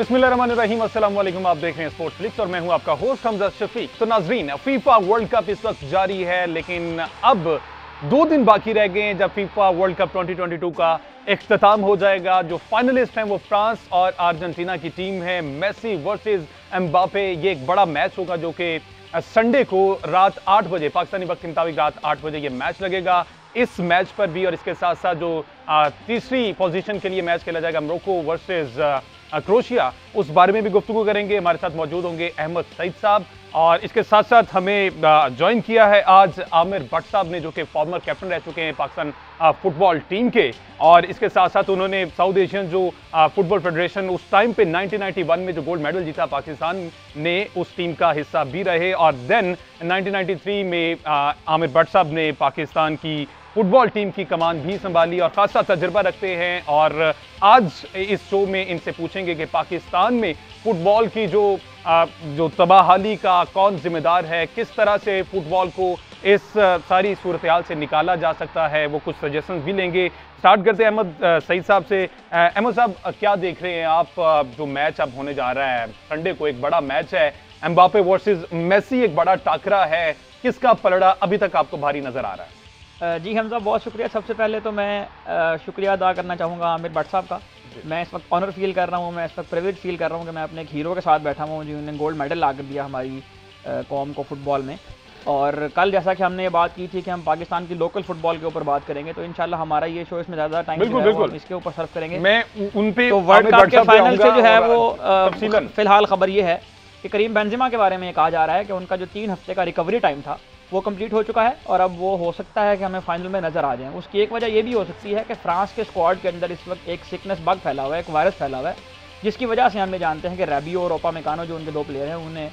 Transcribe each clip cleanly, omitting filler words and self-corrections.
बिस्मिल्लाहिर्रहमानिर्रहीम, अस्सलाम वालेकुम। आप देख रहे हैं स्पोर्ट्स फ्लिक्स और मैं हूं आपका होस्ट हमजा शफीक। तो नाजरीन, फीफा वर्ल्ड कप इस वक्त जारी है, लेकिन अब 2 दिन बाकी रह गए हैं जब फीफा वर्ल्ड कप 2022 का इख्तिताम हो जाएगा। जो फाइनलिस्ट हैं वो फ्रांस और अर्जेंटीना की टीम है। मेसी वर्सेस एम्बापे, ये एक बड़ा मैच होगा जो कि संडे को रात 8 बजे पाकिस्तानी वक्त के मुताबिक रात 8 बजे ये मैच लगेगा। इस मैच पर भी और इसके साथ साथ जो तीसरी पोजीशन के लिए मैच खेला जाएगा मोरक्को वर्सेस क्रोएशिया, उस बारे में भी गुफ्तगू करेंगे। हमारे साथ मौजूद होंगे अहमद सईद साहब, और इसके साथ साथ हमें ज्वाइन किया है आज आमिर भट्ट साहब ने, जो कि फॉर्मर कैप्टन रह चुके हैं पाकिस्तान फुटबॉल टीम के, और इसके साथ साथ उन्होंने साउथ एशियन जो फुटबॉल फेडरेशन उस टाइम पे 1991 में जो गोल्ड मेडल जीता पाकिस्तान ने, उस टीम का हिस्सा भी रहे। और देन 1993 में आमिर भट्ट साहब ने पाकिस्तान की फुटबॉल टीम की कमान भी संभाली और खासा तजुर्बा रखते हैं। और आज इस शो में इनसे पूछेंगे कि पाकिस्तान में फुटबॉल की जो तबाहाली का कौन जिम्मेदार है, किस तरह से फुटबॉल को इस सारी सूरत हाल से निकाला जा सकता है, वो कुछ सजेशंस भी लेंगे। स्टार्ट करते हैं अहमद सईद साहब से। अहमद साहब, क्या देख रहे हैं आप जो मैच अब होने जा रहा है संडे को? एक बड़ा मैच है, एम्बापे वर्सेस मेसी, एक बड़ा टाकरा है। किसका पलड़ा अभी तक आपको भारी नजर आ रहा है? जी हमजा, बहुत शुक्रिया। सबसे पहले तो मैं शुक्रिया अदा करना चाहूँगा आमिर भट्ट साहब का। मैं इस वक्त ऑनर फील कर रहा हूँ, मैं इस वक्त प्रिविलेज फील कर रहा हूँ कि मैं अपने एक हीरो के साथ बैठा हूँ जिन्होंने गोल्ड मेडल ला कर दिया हमारी कौम को फुटबॉल में। और कल जैसा कि हमने ये बात की थी कि हम पाकिस्तान की लोकल फुटबॉल के ऊपर बात करेंगे, तो इंशाल्लाह हमारा ये शो इसमें ज़्यादा टाइम हम इसके ऊपर सर्व करेंगे। मैं उन पे तो वर्ल्ड कप के फाइनल से जो है वो फिलहाल खबर ये है कि करीम बेंजेमा के बारे में कहा जा रहा है कि उनका जो 3 हफ्ते का रिकवरी टाइम था वो कंप्लीट हो चुका है और अब वो हो सकता है कि हमें फाइनल में नजर आ जाएं। उसकी एक वजह ये भी हो सकती है कि फ्रांस के स्क्वाड के अंदर इस वक्त एक सिकनेस बग फैला हुआ है, एक वायरस फैला हुआ है, जिसकी वजह से हम जानते हैं कि रैबियो और ओपामेकानो जो उनके 2 प्लेयर हैं उन्हें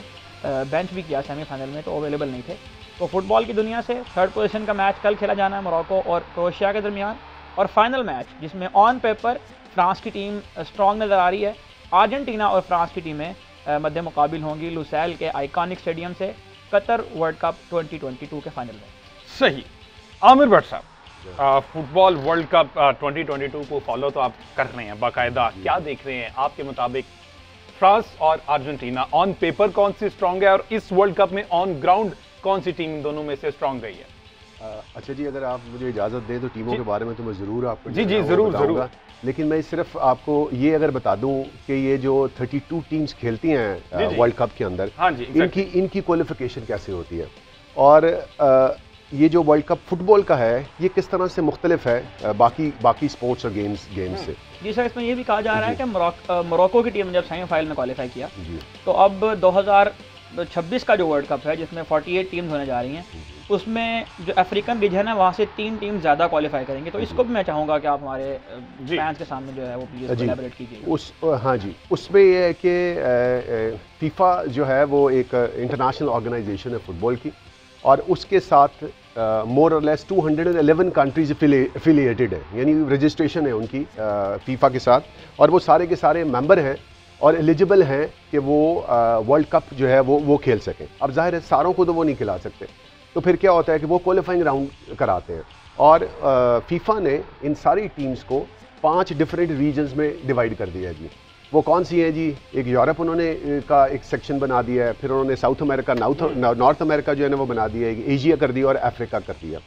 बेंच भी किया सेमीफाइनल में, तो अवेलेबल नहीं थे। तो फुटबॉल की दुनिया से 3rd पोजीशन का मैच कल खेला जाना है मोरक्को और क्रोएशिया के दरमियान, और फाइनल मैच जिसमें ऑन पेपर फ्रांस की टीम स्ट्रॉन्ग नज़र आ रही है। अर्जेंटीना और फ्रांस की टीमें मध्य मुकाबिल होंगी लुसैल के आइकॉनिक स्टेडियम से कतर वर्ल्ड कप 2022 के फाइनल में। सही। आमिर भट्ट साहब, फुटबॉल वर्ल्ड कप 2022 को फॉलो तो आप कर रहे हैं बाकायदा, क्या देख रहे हैं आपके मुताबिक फ्रांस और अर्जेंटीना ऑन पेपर कौन सी स्ट्रांग है, और इस वर्ल्ड कप में ऑन ग्राउंड कौन सी टीम दोनों में से स्ट्रांग रही है? अच्छा जी, अगर आप मुझे इजाज़त दें तो टीमों के बारे में तो मैं ज़रूर आपको जी ज़रूर, लेकिन मैं सिर्फ आपको ये अगर बता दूं कि ये जो 32 टीम्स खेलती हैं वर्ल्ड कप के अंदर, हाँ जी, इनकी क्वालिफिकेशन कैसे होती है, और ये जो वर्ल्ड कप फुटबॉल का है ये किस तरह से मुख्तलिफ है बाकी स्पोर्ट्स और गेम्स से। जी सर, इसमें ये भी कहा जा रहा है कि मोरक्को की टीम ने जब सेमीफाइनल में क्वालिफाई किया, तो अब 2026 का जो वर्ल्ड कप है जिसमें 48 टीम्स होने जा रही हैं, उसमें जो अफ्रीकन रीजन है वहाँ से 3 टीम ज़्यादा क्वालिफाई करेंगे। तो इसको भी मैं चाहूँगा कि आप हमारे फैंस के सामने जो है वो प्लीज़ कोलैबोरेट कीजिए। हाँ जी, उसमें ये है कि फीफा जो है वो एक इंटरनेशनल ऑर्गेनाइजेशन है फुटबॉल की, और उसके साथ मोर और लेस 211 कंट्रीज एफिलिएटेड है, यानी रजिस्ट्रेशन है उनकी फीफा के साथ, और वो सारे के सारे मेंबर हैं और एलिजिबल हैं कि वो वर्ल्ड कप जो है वो खेल सकें। अब जाहिर है सारों को तो वो नहीं खिला सकते, तो फिर क्या होता है कि वो क्वालिफाइंग राउंड कराते हैं, और फीफा ने इन सारी टीम्स को 5 डिफरेंट रीजन्स में डिवाइड कर दिया है जी। वो कौन सी हैं जी? एक यूरोप उन्होंने का एक सेक्शन बना दिया है, फिर उन्होंने साउथ अमेरिका नॉर्थ अमेरिका जो है ना वो बना दिया है, एशिया कर दिया और अफ्रीका कर दिया।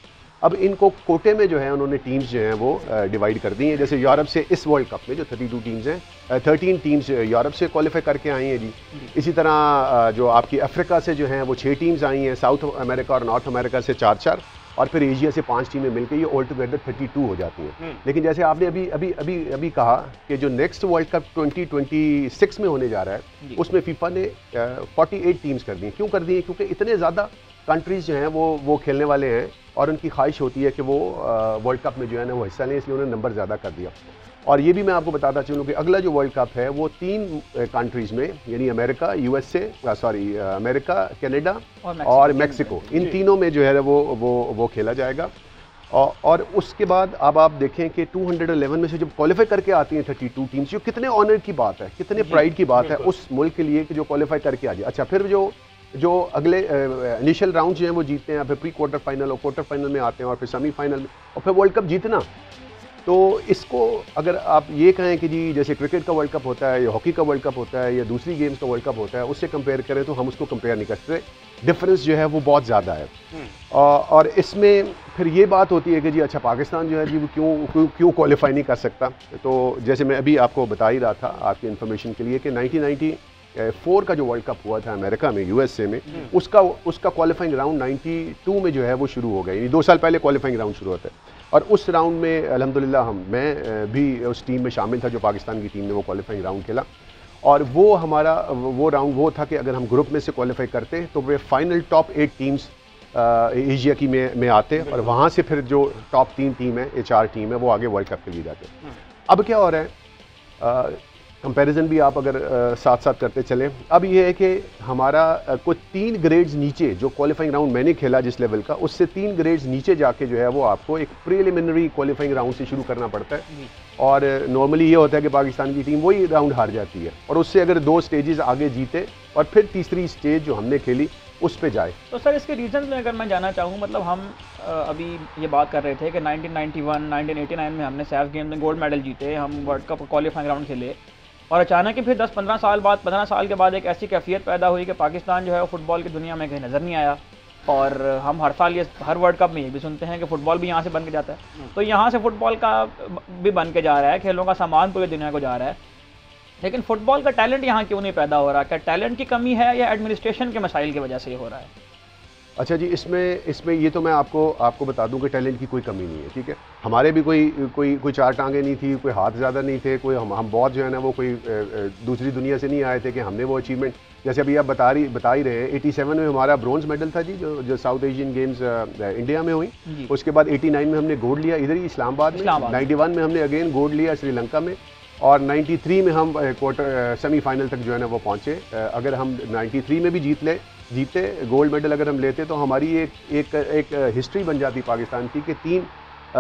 अब इनको कोटे में जो है उन्होंने टीम्स जो हैं वो डिवाइड कर दी हैं। जैसे यूरोप से इस वर्ल्ड कप में जो 32 टीम्स हैं, 13 टीम्स यूरोप से क्वालिफाई करके आई हैं जी। इसी तरह जो आपकी अफ्रीका से जो हैं वो 6 टीम्स आई हैं, साउथ अमेरिका और नॉर्थ अमेरिका से 4-4, और फिर एशिया से 5 टीमें मिलकर ये ऑल टुगेदर 32 हो जाती हैं। लेकिन जैसे आपने अभी कहा कि जो नेक्स्ट वर्ल्ड कप 2026 में होने जा रहा है, उसमें फीफा ने 48 टीम्स कर दी हैं। क्यों कर दी हैं? क्योंकि इतने ज़्यादा कंट्रीज़ जो हैं वो खेलने वाले हैं, और उनकी ख्वाहिश होती है कि वो वर्ल्ड कप में जो है ना वो हिस्सा लें, इसलिए उन्होंने नंबर ज़्यादा कर दिया। और ये भी मैं आपको बताता चलूँ कि अगला जो वर्ल्ड कप है वो 3 कंट्रीज़ में, यानी अमेरिका, अमेरिका, कनाडा और मेक्सिको, इन तीनों में जो है वो खेला जाएगा। और उसके बाद अब आप देखें कि 211 में से जब क्वालिफाई करके आती हैं 32 टीम्स, जो कितने ऑनर की बात है, कितने प्राइड की बात है उस मुल्क के लिए कि जो क्वालिफाई करके आ जाए। अच्छा, फिर जो अगले इनिशियल राउंड जो हैं वो जीतते हैं, फिर प्री क्वार्टर फाइनल और क्वार्टर फाइनल में आते हैं, और फिर सेमीफाइनल में, और फिर वर्ल्ड कप जीतना। तो इसको अगर आप ये कहें कि जी जैसे क्रिकेट का वर्ल्ड कप होता है या हॉकी का वर्ल्ड कप होता है या दूसरी गेम्स का वर्ल्ड कप होता है, उससे कंपेयर करें तो हम उसको कंपेयर नहीं कर सकते। डिफरेंस जो है वो बहुत ज़्यादा है। और इसमें फिर ये बात होती है कि जी अच्छा पाकिस्तान जो है जी वो क्यों क्वालिफाई नहीं कर सकता। तो जैसे मैं अभी आपको बता ही रहा था आपकी इन्फॉर्मेशन के लिए कि 1994 का जो वर्ल्ड कप हुआ था अमेरिका में, यूएसए में, उसका क्वालिफाइंग राउंड 92 में जो है वो शुरू हो गया, यानी 2 साल पहले क्वालिफाइंग राउंड शुरू होता है। और उस राउंड में अल्हम्दुलिल्लाह मैं भी उस टीम में शामिल था जो पाकिस्तान की टीम ने वो क्वालिफाइंग राउंड खेला। और वो हमारा वो राउंड वो था कि अगर हम ग्रुप में से क्वालिफाई करते तो वे फाइनल टॉप 8 टीम्स एशिया की में आते और वहाँ से फिर जो टॉप 3 टीम है, ये 4 टीम है, वो आगे वर्ल्ड कप के लिए जाते। अब क्या हो रहा है, कंपैरिजन भी आप अगर साथ साथ करते चले, अब ये है कि हमारा कुछ 3 ग्रेड्स नीचे जो क्वालिफाइंग राउंड मैंने खेला जिस लेवल का, उससे 3 ग्रेड्स नीचे जाके जो है वो आपको एक प्रीलिमिनरी क्वालिफाइंग राउंड से शुरू करना पड़ता है। और नॉर्मली ये होता है कि पाकिस्तान की टीम वही राउंड हार जाती है और उससे अगर 2 स्टेजेस आगे जीते और फिर तीसरी स्टेज जो हमने खेली उस पे जाए। तो सर इसके रीजन में अगर मैं जाना चाहूँ, मतलब हम अभी ये बात कर रहे थे कि 1991, 1989 में हमने सैफ गेम में गोल्ड मेडल जीते, हम वर्ल्ड कप क्वालिफाइंग राउंड खेले और अचानक ही फिर 10-15 साल बाद, 15 साल के बाद एक ऐसी कैफियत पैदा हुई कि पाकिस्तान जो है वो फुटबॉल की दुनिया में कहीं नज़र नहीं आया। और हम हर साल ये हर वर्ल्ड कप में ये भी सुनते हैं कि फ़ुटबॉल भी यहाँ से बन के जाता है। तो यहाँ से फ़ुटबॉल का भी बन के जा रहा है, खेलों का सामान पूरी दुनिया को जा रहा है, लेकिन फ़ुटबॉल का टैलेंट यहाँ क्यों नहीं पैदा हो रहा? क्या टैलेंट की कमी है या एडमिनिस्ट्रेशन के मसाइल की वजह से ये हो रहा है? अच्छा जी, इसमें ये तो मैं आपको बता दूं कि टैलेंट की कोई कमी नहीं है, ठीक है। हमारे भी कोई 4 टांगें नहीं थी, कोई हाथ ज़्यादा नहीं थे, कोई हम बहुत जो है ना वो कोई दूसरी दुनिया से नहीं आए थे कि हमने वो अचीवमेंट, जैसे अभी आप बता ही रहे हैं। 87 में हमारा ब्रॉन्ज मेडल था जी, जो साउथ एशियन गेम्स इंडिया में हुई। उसके बाद 89 में हमने गोल्ड लिया इधर ही इस्लामाबाद में, 91 में हमने अगेन गोल्ड लिया श्रीलंका में, और 93 में हम क्वार्टर सेमीफाइनल तक जो है ना वो पहुँचे। अगर हम 93 में भी जीते गोल्ड मेडल अगर हम लेते तो हमारी एक हिस्ट्री बन जाती पाकिस्तान की कि 3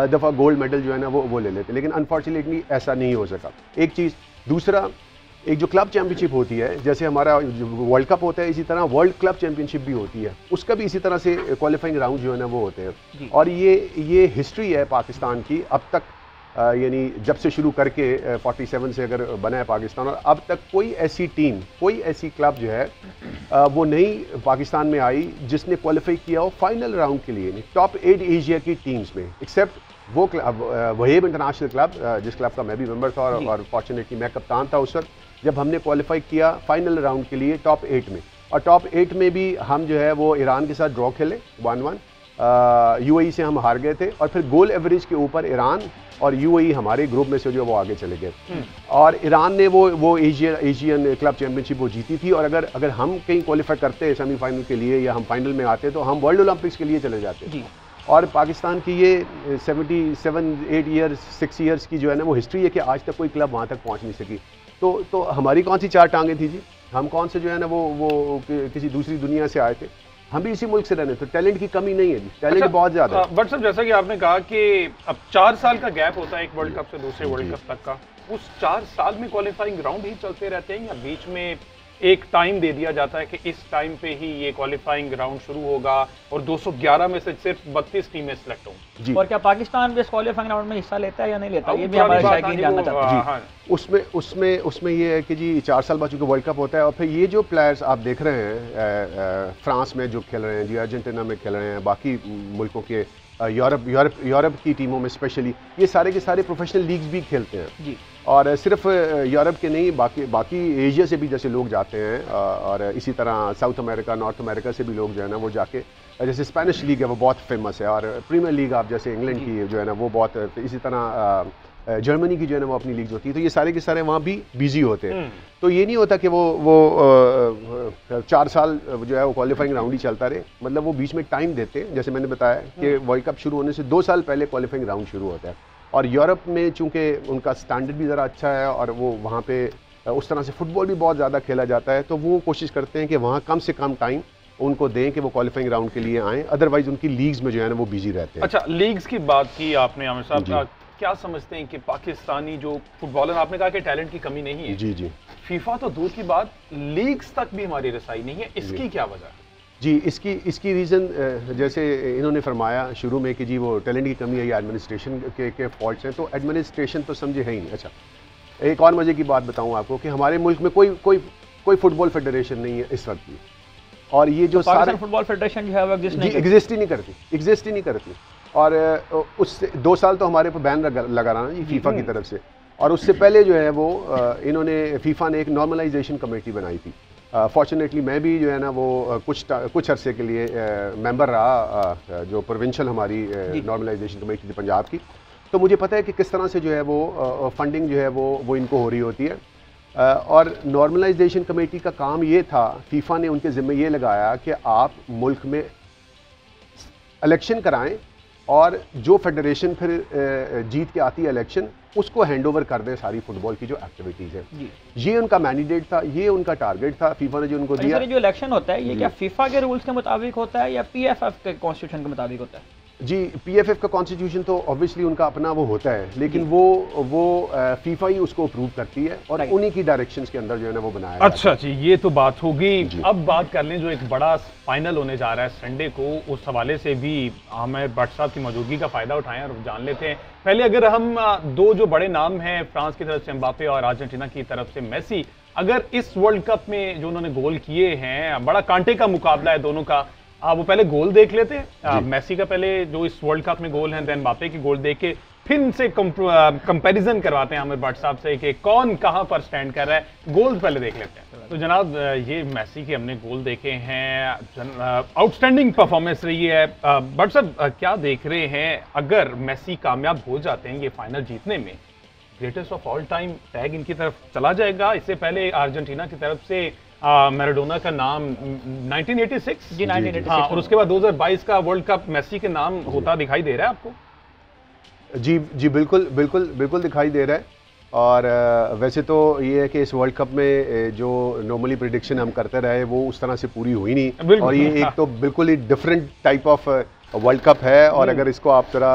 दफ़ा गोल्ड मेडल जो है ना वो ले लेते, लेकिन अनफॉर्चुनेटली ऐसा नहीं हो सका। एक चीज़, दूसरा एक जो क्लब चैम्पियनशिप होती है, जैसे हमारा वर्ल्ड कप होता है, इसी तरह वर्ल्ड क्लब चैम्पियनशिप भी होती है, उसका भी इसी तरह से क्वालिफाइंग राउंड जो है ना वो होते हैं। और ये हिस्ट्री है पाकिस्तान की अब तक, यानी जब से शुरू करके 47 से अगर बना है पाकिस्तान, और अब तक कोई ऐसी टीम, कोई ऐसी क्लब जो है वो नहीं पाकिस्तान में आई जिसने क्वालिफाई किया हो फाइनल राउंड के लिए, टॉप 8 एशिया की टीम्स में, एक्सेप्ट वो क्लब वहीब इंटरनेशनल क्लब, जिस क्लब का मैं भी मेंबर था और फॉर्चुनेटली मैं कप्तान था उस वक्त जब हमने क्वालिफाई किया फाइनल राउंड के लिए टॉप 8 में। और टॉप 8 में भी हम जो है वो ईरान के साथ ड्रॉ खेले 1-1, यूएई से हम हार गए थे, और फिर गोल एवरेज के ऊपर ईरान और यूएई हमारे ग्रुप में से जो वो आगे चले गए, और ईरान ने वो एशियन क्लब चैंपियनशिप वो जीती थी। और अगर हम कहीं क्वालिफाई करते सेमीफाइनल के लिए या हम फाइनल में आते तो हम वर्ल्ड ओलंपिक्स के लिए चले जाते। और पाकिस्तान की ये 6 ईयर्स की जो है ना वो हिस्ट्री है कि आज तक कोई क्लब वहाँ तक पहुँच नहीं सकी। तो हमारी कौन सी 4 टांगें थी जी? हम कौन से जो है ना वो किसी दूसरी दुनिया से आए थे? हम भी इसी मुल्क से रहने, तो टैलेंट की कमी नहीं है जी, टैलेंट बहुत ज्यादा है। बट सर जैसा कि आपने कहा कि अब 4 साल का गैप होता है एक वर्ल्ड कप से दूसरे वर्ल्ड कप तक का, उस 4 साल में क्वालिफाइंग राउंड ही चलते रहते हैं या बीच में एक टाइम दे दिया जाता है कि इस टाइम पे ही ये क्वालिफाइंग राउंड शुरू होगा और 211 में से सिर्फ 32 टीमें सिलेक्ट होंगी? और क्या पाकिस्तान भी इस क्वालिफाइंग राउंड में हिस्सा लेता है या नहीं लेता? ये भी हमारा शायकीन जानना चाहता है। उसमें ये है कि जी 4 साल बाद चूंकि वर्ल्ड कप होता है, और फिर ये जो प्लेयर्स आप देख रहे हैं फ्रांस में जो खेल रहे हैं जी, अर्जेंटीना में खेल रहे हैं, बाकी मुल्कों के यूरोप की टीमों में स्पेशली, ये सारे के सारे प्रोफेशनल लीग्स भी खेलते हैं जी। और सिर्फ यूरोप के नहीं, बाकी एशिया से भी जैसे लोग जाते हैं, और इसी तरह साउथ अमेरिका, नॉर्थ अमेरिका से भी लोग जो है ना वो जाके, जैसे स्पेनिश लीग है वो बहुत फेमस है, और प्रीमियर लीग आप जैसे इंग्लैंड की जो है ना वो बहुत, इसी तरह जर्मनी की जो है ना वो अपनी लीग्स होती है, तो ये सारे के सारे वहाँ भी बिजी होते हैं। तो ये नहीं होता कि वो 4 साल जो है वो क्वालिफाइंग राउंड ही चलता रहे, मतलब वो बीच में टाइम देते हैं। जैसे मैंने बताया कि वर्ल्ड कप शुरू होने से 2 साल पहले क्वालिफाइंग राउंड शुरू होता है, और यूरोप में चूंकि उनका स्टैंडर्ड भी ज़रा अच्छा है और वो वहाँ पे उस तरह से फुटबॉल भी बहुत ज़्यादा खेला जाता है, तो वो कोशिश करते हैं कि वहाँ कम से कम टाइम उनको दें कि वो क्वालिफाइंग राउंड के लिए आएँ, अदरवाइज उनकी लीग्स में जो है ना वो बिजी रहते हैं। अच्छा, लीग्स की बात की आपने आमिर साहब, क्या समझते हैं कि पाकिस्तानी जो फुटबॉलर, आपने कहा कि टैलेंट की कमी नहीं है जी, फीफा तो दूर की बात, लीग्स तक भी हमारी रसाई नहीं है, इसकी क्या वजह है? जी, इसकी रीज़न जैसे इन्होंने फरमाया शुरू में कि जी वो टैलेंट की कमी है या एडमिनिस्ट्रेशन के फॉल्ट्स हैं, तो एडमिनिस्ट्रेशन तो समझे है ही नहीं। अच्छा, एक और मज़े की बात बताऊं आपको कि हमारे मुल्क में कोई फुटबॉल फेडरेशन नहीं है इस वक्त भी, और ये जो तो सारे फुटबॉल फेडरेशन जो है वो एग्जिस्ट ही नहीं करती। और उससे 2 साल तो हमारे पर बैन लगा रहा ना जी फीफा की तरफ से, और उससे पहले जो है वो इन्होंने फीफा ने एक नॉर्मलाइजेशन कमेटी बनाई थी। फॉर्चुनेटली मैं भी जो है ना वो कुछ अरसे के लिए मेंबर रहा जो प्रोविंशियल हमारी नॉर्मलाइजेशन कमेटी थी पंजाब की, तो मुझे पता है कि किस तरह से जो है वो फंडिंग जो है वो इनको हो रही होती है। और नॉर्मलाइजेशन कमेटी का काम ये था, फीफा ने उनके ज़िम्मे ये लगाया कि आप मुल्क में इलेक्शन कराएं और जो फेडरेशन फिर जीत के आती है इलेक्शन उसको हैंडओवर कर दें सारी फुटबॉल की जो एक्टिविटीज़ है। ये उनका मैंडेट था, ये उनका टारगेट था फीफा ने जो उनको दिया। जो इलेक्शन होता है ये क्या फीफा के रूल्स के मुताबिक होता है या पीएफएफ के कॉन्स्टिट्यूशन के मुताबिक होता है? जी, पीएफएफ का कॉन्स्टिट्यूशन तो ऑब्वियसली उनका अपना वो होता है, लेकिन वो फीफा ही उसको अप्रूव करती है और उन्हीं की डायरेक्शंस के अंदर जो है ना वो बनाया। अच्छा जी, ये तो बात होगी। अब बात कर लें जो एक बड़ा फाइनल होने जा रहा है संडे को, उस हवाले से भी हमें भट्ट साहब की मौजूदगी का फायदा उठाएं और जान लेते हैं। पहले अगर हम दो जो बड़े नाम हैं, फ्रांस की तरफ से एम्बापे और अर्जेंटीना की तरफ से मेसी, अगर इस वर्ल्ड कप में जो उन्होंने गोल किए हैं, बड़ा कांटे का मुकाबला है दोनों का, वो पहले गोल देख लेते हैं। मेसी का पहले जो इस वर्ल्ड कप में गोल हैं, देन एम्बापे के गोल देख के फिर इनसे कंपैरिजन करवाते हैं हमें भट्ट साहब से कि कौन कहां पर स्टैंड कर रहा है। गोल पहले देख लेते हैं। तो जनाब ये मेसी के हमने गोल देखे हैं, आउटस्टैंडिंग परफॉर्मेंस रही है। भट्ट साहब क्या देख रहे हैं, अगर मेसी कामयाब हो जाते हैं ये फाइनल जीतने में, greatest of all time tag इनकी तरफ चला जाएगा? इससे पहले अर्जेंटीना की तरफ से मैराडोना का नाम 1986 जी 1986 हाँ, और उसके बाद 2022 का वर्ल्ड कप मेसी के नाम होता दिखाई दे रहा है आपको? जी बिल्कुल दिखाई दे रहा है। और वैसे तो ये है कि इस वर्ल्ड कप में जो नॉर्मली प्रेडिक्शन हम करते रहे वो उस तरह से पूरी हुई नहीं, और ये एक तो बिल्कुल ही different type of World Cup है। और अगर इसको आप जरा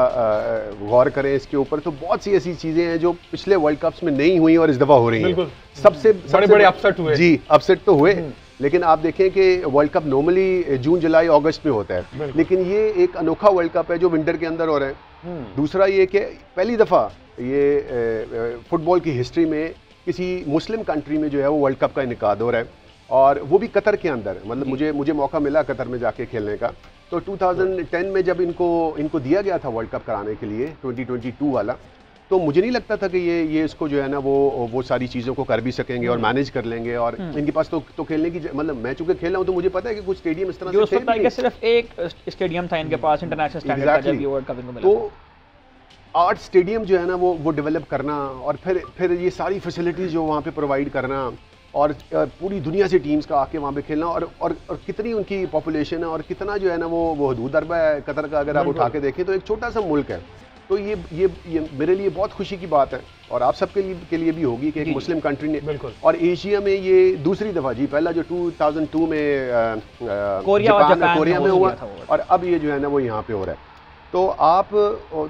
गौर करें इसके ऊपर, तो बहुत सी ऐसी चीज़ें हैं जो पिछले वर्ल्ड कप्स में नहीं हुई और इस दफ़ा हो रही हैं। सबसे बड़े अपसेट हुए। जी, अपसेट तो हुए, लेकिन आप देखें कि वर्ल्ड कप नॉर्मली जून जुलाई अगस्त में होता है, लेकिन ये एक अनोखा वर्ल्ड कप है जो विंटर के अंदर हो रहा है। दूसरा ये कि पहली दफ़ा ये फुटबॉल की हिस्ट्री में किसी मुस्लिम कंट्री में जो है वो वर्ल्ड कप का इनेकाद हो रहा है, और वो भी कतर के अंदर। मतलब मुझे मौका मिला कतर में जाके खेलने का। तो 2010 में जब इनको दिया गया था वर्ल्ड कप कराने के लिए 2022 वाला, तो मुझे नहीं लगता था कि ये इसको जो है ना वो सारी चीज़ों को कर भी सकेंगे और मैनेज कर लेंगे। और इनके पास तो खेलने की, मतलब मैं चूंकि खेल रहा हूँ तो मुझे पता है कि कुछ स्टेडियम इस तरह से थे, सिर्फ एक स्टेडियम था इनके पास इंटरनेशनल स्टैंडर्ड का जब ये वर्ल्ड कप इनको मिला। तो 8 स्टेडियम जो है ना वो डेवलप करना, और फिर ये सारी फैसिलिटीज़ जो वहाँ पे प्रोवाइड करना, और पूरी दुनिया से टीम्स का आके वहाँ पे खेलना, और कितनी उनकी पॉपुलेशन है और कितना जो है ना वो हदूद अरबा है कतर का। अगर आप उठा के देखें तो एक छोटा सा मुल्क है। तो ये मेरे लिए बहुत खुशी की बात है, और आप सब के लिए भी होगी कि एक मुस्लिम कंट्री ने, और एशिया में ये दूसरी दफ़ा, जी पहला जो 2002 में कोरिया में हुआ, और अब ये जो है ना वो यहाँ पे हो रहा है। तो आप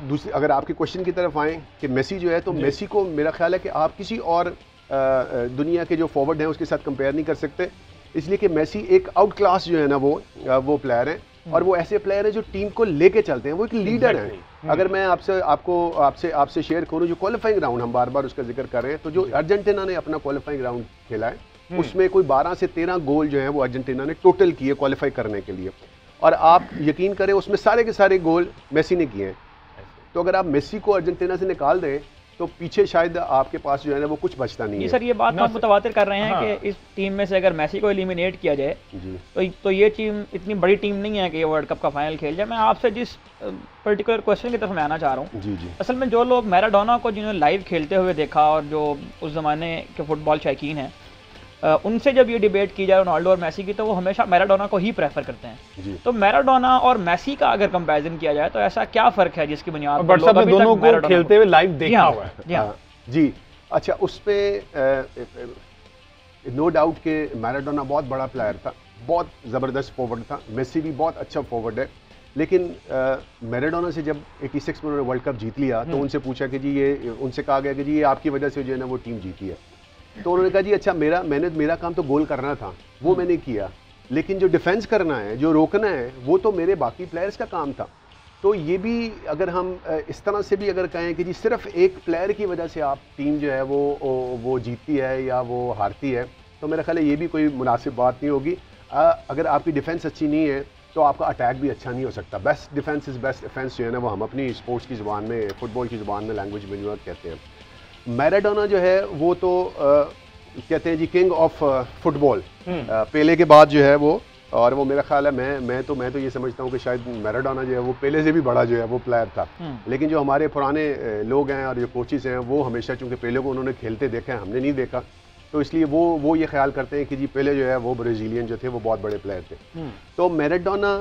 दूसरी, अगर आपके क्वेश्चन की तरफ आएँ कि मेसी जो है, तो मेसी को मेरा ख्याल है कि आप किसी और दुनिया के जो फॉरवर्ड हैं उसके साथ कंपेयर नहीं कर सकते, इसलिए कि मेसी एक आउट क्लास जो है ना वो प्लेयर है, और वो ऐसे प्लेयर है जो टीम को लेके चलते हैं। वो एक लीडर है। अगर मैं आपसे शेयर करूं, जो क्वालिफाइंग राउंड हम बार बार उसका जिक्र कर रहे हैं, तो जो अर्जेंटीना ने अपना क्वालिफाइंग राउंड खेला है उसमें कोई 12 से 13 गोल जो है वो अर्जेंटीना ने टोटल किए क्वालिफाई करने के लिए, और आप यकीन करें उसमें सारे के सारे गोल मेसी ने किए हैं। तो अगर आप मेसी को अर्जेंटीना से निकाल दें तो पीछे शायद आपके पास जो है ना वो कुछ बचता नहीं है। सर ये बात हम मुतवातिर कर रहे हैं कि इस टीम में से अगर मेसी को एलिमिनेट किया जाए तो ये टीम इतनी बड़ी टीम नहीं है कि ये वर्ल्ड कप का फाइनल खेल जाए। मैं आपसे जिस पर्टिकुलर क्वेश्चन की तरफ मैं आना चाह रहा हूँ, असल में जो लोग मैराडोना को जिन्होंने लाइव खेलते हुए देखा और जो उस ज़माने के फुटबॉल शौकीन हैं, उनसे जब ये डिबेट की जाए रोनाल्डो और मेसी की, तो वो हमेशा मैराडोना को ही प्रेफर करते हैं। तो मैराडोना और मेसी का अगर कंपैरिजन किया जाए तो ऐसा क्या फ़र्क है जिसकी बुनियाद पर लोग अभी दोनों को खेलते हुए लाइव देखा हुआ है? जी अच्छा, उस पर नो डाउट के मैराडोना बहुत बड़ा प्लेयर था, बहुत ज़बरदस्त फॉरवर्ड था। मेसी भी बहुत अच्छा फॉरवर्ड है, लेकिन मैराडोना से जब 86 में उन्होंने वर्ल्ड कप जीत लिया तो उनसे पूछा कि जी उनसे कहा गया कि जी ये आपकी वजह से जो है ना वो टीम जीती है। तो उन्होंने कहा जी अच्छा मेरा काम तो गोल करना था, वो मैंने किया, लेकिन जो डिफेंस करना है, जो रोकना है, वो तो मेरे बाकी प्लेयर्स का काम था। तो ये भी अगर हम इस तरह से भी अगर कहें कि जी सिर्फ एक प्लेयर की वजह से आप टीम जो है वो जीतती है या वो हारती है, तो मेरा ख्याल है ये भी कोई मुनासिब बात नहीं होगी। अगर आपकी डिफेंस अच्छी नहीं है तो आपका अटैक भी अच्छा नहीं हो सकता। Best defence is best defence जो है ना, वो हम अपनी स्पोर्ट्स की ज़ुबान में, फुटबॉल की ज़ुबान में, लैंग्वेज में जो कहते हैं। मैराडोना जो है वो तो कहते हैं जी किंग ऑफ फुटबॉल, पेले के बाद जो है वो, और वो मेरा ख्याल है मैं तो ये समझता हूँ कि शायद मैराडोना जो है वो पेले से भी बड़ा जो है वो प्लेयर था। लेकिन जो हमारे पुराने लोग हैं और जो कोचेस हैं वो हमेशा, चूँकि पेले को उन्होंने खेलते देखा है, हमने नहीं देखा, तो इसलिए वो ये ख्याल करते हैं कि जी पेले जो है वो ब्राज़ीलियन जो थे वो बहुत बड़े प्लेयर थे। तो मैराडोना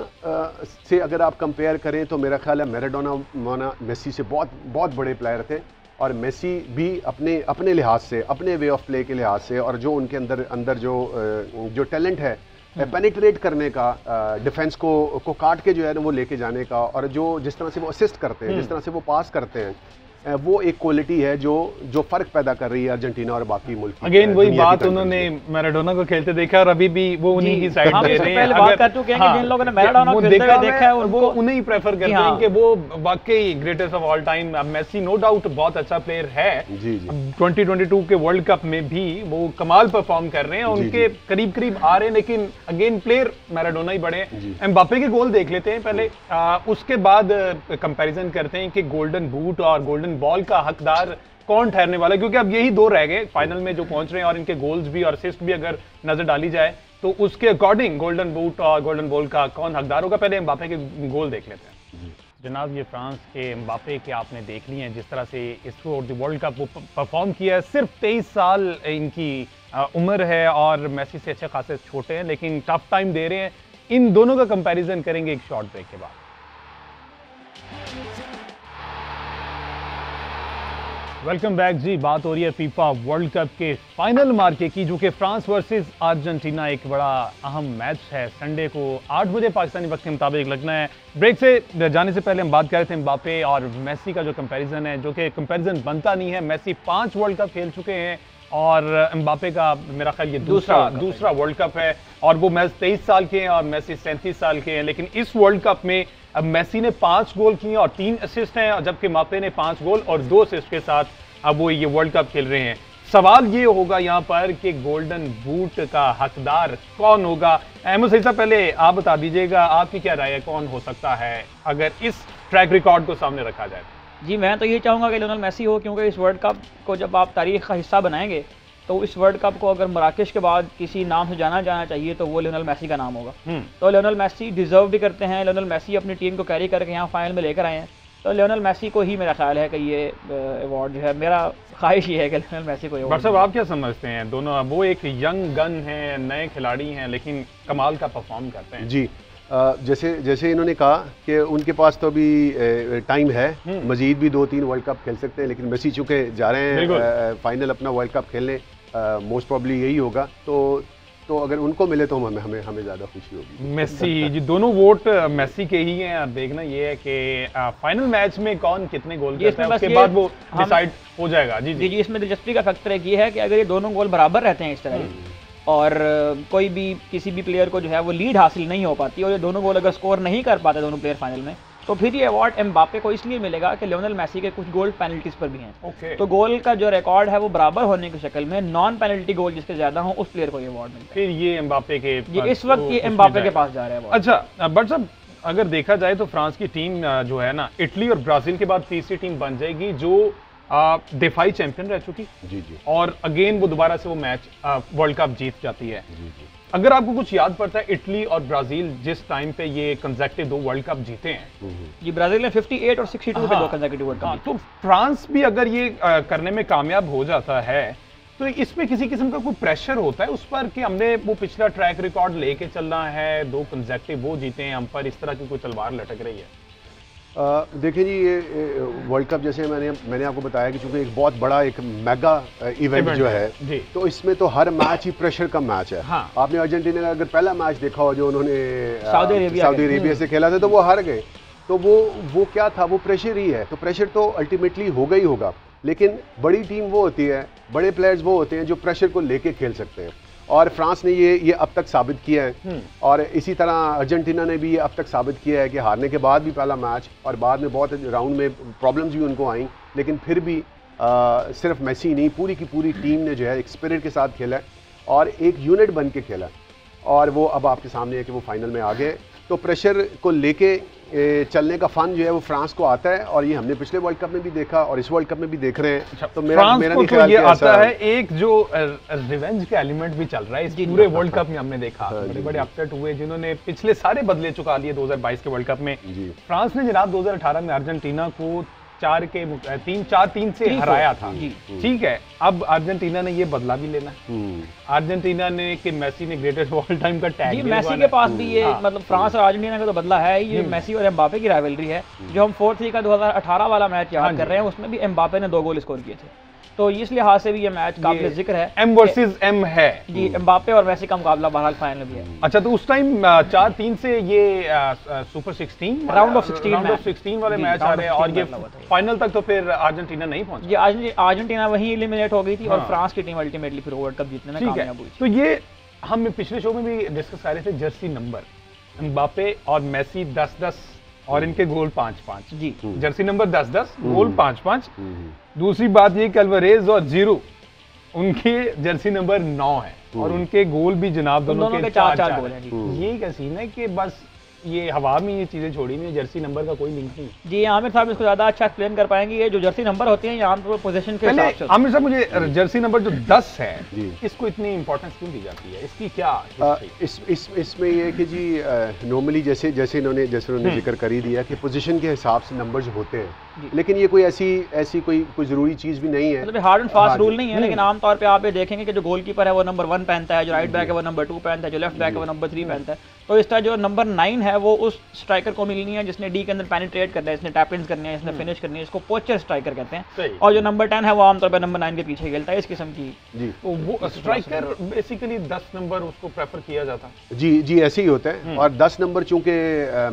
से अगर आप कंपेयर करें तो मेरा ख्याल है मैराडोना मेसी से बहुत बड़े प्लेयर थे, और मेसी भी अपने लिहाज से, अपने वे ऑफ प्ले के लिहाज से, और जो उनके अंदर जो टैलेंट है पेनिट्रेट करने का, डिफेंस को काट के जो है ना वो लेके जाने का, और जिस तरह से वो असिस्ट करते हैं, जिस तरह से वो पास करते हैं, वो एक क्वालिटी है जो फर्क पैदा कर रही है अर्जेंटीना और बाकी मुल्क। अगेन वही बात, उन्होंने मैराडोना को खेलते देखा और अभी भी वो उन्हीं की साइड दे रहे हैं। बात कर चुके हैं कि जिन लोगों ने मैराडोना खेलते हुए देखा है वो उन्हें ही प्रेफर करते हैं कि वो वाकई greatest of all time. Messi no doubt बहुत अच्छा प्लेयर है, 2022 के वर्ल्ड कप में भी वो कमाल परफॉर्म कर रहे हैं, उनके करीब आ रहे हैं, लेकिन अगेन प्लेयर मैराडोना ही बड़े हैं। एम्बापे के गोल देख लेते हैं पहले, उसके बाद कंपैरिजन करते हैं कि गोल्डन बूट और गोल्डन बॉल का हकदार कौन ठहरने वाला है, क्योंकि अब यही दो रह गए फाइनल में जो पहुंच रहे हैं, और इनके गोल्स भी और असिस्ट भी अगर नजर डाली जाए तो उसके अकॉर्डिंग गोल्डन बूट और गोल्डन बॉल का कौन हकदार होगा। पहले एम्बापे के गोल देख लेते हैं। जनाब, ये फ्रांस के एम्बापे के आपने देख लिए हैं, जिस तरह से इस वर्ल्ड कप वो परफॉर्म किया है। सिर्फ 23 साल इनकी उम्र है और मेसी से अच्छे खासे छोटे हैं, लेकिन टफ टाइम दे रहे हैं। इन दोनों का कंपैरिजन करेंगे एक शॉर्ट ब्रेक के बाद। वेलकम बैक जी। बात हो रही है फीफा वर्ल्ड कप के फाइनल मार्के की, जो कि फ्रांस वर्सेस अर्जेंटीना एक बड़ा अहम मैच है। संडे को 8 बजे पाकिस्तानी वक्त के मुताबिक लगना है। ब्रेक से जाने से पहले हम बात कर रहे थे एम्बापे और मेसी का जो कंपैरिजन है, जो कि कंपैरिजन बनता नहीं है। मेसी 5 वर्ल्ड कप खेल चुके हैं और एम्बापे का मेरा ख्याल ये दूसरा वर्ल्ड कप है, और वो मैच 23 साल के हैं और मेसी 37 साल के हैं। लेकिन इस वर्ल्ड कप में अब मेसी ने 5 गोल किए और 3 असिस्ट हैं, जबकि एम्बापे ने 5 गोल और 2 असिस्ट के साथ अब वो ये वर्ल्ड कप खेल रहे हैं। सवाल ये होगा यहाँ पर कि गोल्डन बूट का हकदार कौन होगा। अहमद सईद साहब, पहले आप बता दीजिएगा, आपकी क्या राय है, कौन हो सकता है अगर इस ट्रैक रिकॉर्ड को सामने रखा जाए? जी, मैं तो ये चाहूँगा कि लियोनेल मेसी हो, क्योंकि इस वर्ल्ड कप को जब आप तारीख का हिस्सा बनाएंगे तो इस वर्ल्ड कप को अगर मराकेश के बाद किसी नाम से जाना चाहिए तो वो लियोनेल मेसी का नाम होगा। तो लियोनेल मेसी डिजर्व भी करते हैं। लियोनेल मेसी अपनी टीम को कैरी करके यहाँ फाइनल में लेकर आए हैं, तो लियोनेल मेसी को ही मेरा ख्याल है कि ये अवार्ड जो है, मेरा ख्वाहिश ये है कि लियोनेल मेसी को अवार्ड। साहब, आप क्या समझते हैं? दोनों, वो एक यंग गन है, नए खिलाड़ी हैं, लेकिन कमाल का परफॉर्म करते हैं। जी, जैसे इन्होंने कहा कि उनके पास तो अभी टाइम है, मजीद भी 2-3 वर्ल्ड कप खेल सकते हैं, लेकिन मेसी चूँकि जा रहे हैं फाइनल अपना वर्ल्ड कप खेलने, मोस्ट प्रॉब्ली यही होगा, तो अगर उनको मिले तो हमें ज़्यादा खुशी होगी। मेसी जी, दोनों वोट मेसी के ही हैं। देखना ये है कि फाइनल मैच में कौन कितने गोल करता है, उसके बाद वो डिसाइड हो जाएगा। जी, इसमें दिलचस्पी का फैक्टर एक ये है कि अगर ये दोनों गोल बराबर रहते हैं इस तरह, और कोई भी किसी भी प्लेयर को जो है वो लीड हासिल नहीं हो पाती, और ये दोनों गोल अगर स्कोर नहीं कर पाते दोनों प्लेयर फाइनल में, तो फिर ये अवार्ड एम्बापे को इसलिए मिलेगा कि लियोनेल मेसी के कुछ गोल पेनल्टीज पर भी हैं। तो गोल का जो रिकॉर्ड है वो बराबर होने की शक्ल में नॉन पेनल्टी गोल जिसके ज्यादा हो उस प्लेयर को ये अवार्ड मिलता है। फिर ये एम्बापे के इस वक्त ये एम्बापे के पास जा रहा है। अच्छा, बट साहब, अगर देखा जाए तो फ्रांस की टीम जो है ना, इटली और ब्राजील के बाद तीसरी टीम बन जाएगी जो दिफाई चैंपियन रह चुकी। जी, और अगेन वो दोबारा से वो मैच वर्ल्ड कप जीत जाती है। अगर आपको कुछ याद पड़ता है, इटली और ब्राजील जिस टाइम पे ये कंसेक्टिव 2 वर्ल्ड कप जीते हैं, जी, ब्राजील ने 58 और 62 पे 2 कंसेक्टिव वर्ल्ड कप, तो फ्रांस भी अगर ये करने में कामयाब हो जाता है तो इसमें किसी किस्म का कोई प्रेशर होता है उस पर कि हमने वो पिछला ट्रैक रिकॉर्ड लेके चलना है, 2 कंसेक्टिव वो जीते हैं, हम पर इस तरह की कोई तलवार लटक रही है? देखिए जी, ये वर्ल्ड कप जैसे मैंने आपको बताया कि चूंकि एक बहुत बड़ा एक मेगा इवेंट जो है, तो इसमें तो हर मैच ही प्रेशर का मैच है। हाँ। आपने अर्जेंटीना का अगर पहला मैच देखा हो जो उन्होंने सऊदी अरेबिया से खेला था, तो वो हार गए, तो वो क्या था, वो प्रेशर ही है। तो प्रेशर तो अल्टीमेटली होगा ही होगा, लेकिन बड़ी टीम वो होती है, बड़े प्लेयर्स वो होते हैं जो प्रेशर को लेके खेल सकते हैं। और फ्रांस ने ये अब तक साबित किया है, और इसी तरह अर्जेंटीना ने भी ये अब तक साबित किया है कि हारने के बाद भी पहला मैच और बाद में बहुत राउंड में प्रॉब्लम्स भी उनको आई, लेकिन फिर भी सिर्फ मेसी नहीं, पूरी की पूरी टीम ने जो है एक स्पिरिट के साथ खेला है और एक यूनिट बन के खेला, और वो अब आपके सामने है कि वो फाइनल में आ गए। तो प्रेशर को लेके चलने का फन जो है वो फ्रांस को आता है, और ये हमने पिछले वर्ल्ड कप में भी देखा और इस वर्ल्ड कप में भी देख रहे हैं। तो मेरा नहीं ख्याल ये आता है, एक जो रिवेंज का एलिमेंट भी चल रहा है इस पूरे वर्ल्ड कप में। हमने देखा बड़े बड़े अपसेट हुए जिन्होंने पिछले सारे बदले चुका लिए 2022 के वर्ल्ड कप में। फ्रांस ने जनाब 2018 में अर्जेंटीना को 4-3 से हराया था, ठीक है। अब अर्जेंटीना ने ये बदला भी लेना है। अर्जेंटीना ने कि मेसी ने ग्रेटेस्ट ऑल टाइम का टैग, मेसी के पास भी ये मतलब फ्रांस और अर्जेंटीना का तो बदला है, ये मेसी और एम्बापे की राइवलरी है। जो हम 4-3 का 2018 वाला मैच याद कर रहे हैं, उसमें भी एम्बापे ने 2 गोल स्कोर किए थे, तो इस लिहाज से भी ये मैच काबिल जिक्र है। एम वर्सेस एम है जी, एम्बापे और मेसी का मुकाबला बहरहाल फाइनल भी है। अच्छा, तो उस टाइम 4-3 से ये सुपर 16 राउंड ऑफ 16 वाले मैच आ रहे हैं, और ये फाइनल तक तो फिर अर्जेंटीना नहीं पहुंची। ये अर्जेंटीना वहीं एलिमिनेट हो गई थी और फ्रांस की टीम अल्टीमेटली फिर वर्ल्ड कप जीतने में कामयाब हुई। तो ये हम पिछले शो में भी डिस्कस कर रहे थे, जर्सी नंबर एम्बापे और मेसी 10-10 और इनके गोल 5-5 जी, जर्सी नंबर 10-10 गोल 5-5। दूसरी बात ये कि अल्वारेज और जीरू उनके जर्सी नंबर 9 है और उनके गोल भी जनाब दोनों के 4-4 गोल हैं। ये क्या सीन है कि बस ये हवा में ये चीजें छोड़ी हुई, जर्सी नंबर का कोई लिंक नहीं। जी, आमिर साहब इसको ज्यादा अच्छा एक्सप्लेन कर पाएंगे। ये जो जर्सी नंबर होते हैं यहाँ पर पोजीशन के हिसाब से। आमिर साहब, मुझे जर्सी नंबर जो 10 है इसको इतनी इंपॉर्टेंस क्यों दी जाती है, इसकी क्या इसमें ये है कि जी नॉर्मली जैसे इन्होंने जिक्र कर ही दिया कि पोजीशन के हिसाब से नंबर्स होते हैं, लेकिन ये कोई ऐसी कोई जरूरी चीज भी नहीं है, मतलब हार्ड एंड फास्ट रूल नहीं है। लेकिन आमतौर पे आप ये देखेंगे कि जो गोलकीपर है वो नंबर 1 पहनता है, जो राइट बैक है वो नंबर 2 पहनता है, जो लेफ्ट बैक है वो नंबर 3 पहनता है। तो इसका जो नंबर 9 है वो उस स्ट्राइकर को मिलनी है जिसने डी के अंदर पेनिट्रेट करना है, इसने टैप इन करनी है, इसने फिनिश करनी है, इसको पोचर स्ट्राइकर कहते हैं। और जो नंबर 10 है वो आमतौर पर नंबर 9 के पीछे खेलता है, इस किस्म की। जी, तो वो स्ट्राइकर बेसिकली 10 नंबर उसको प्रेफर किया जाता है। जी ऐसे ही होता है। और 10 नंबर चूंकि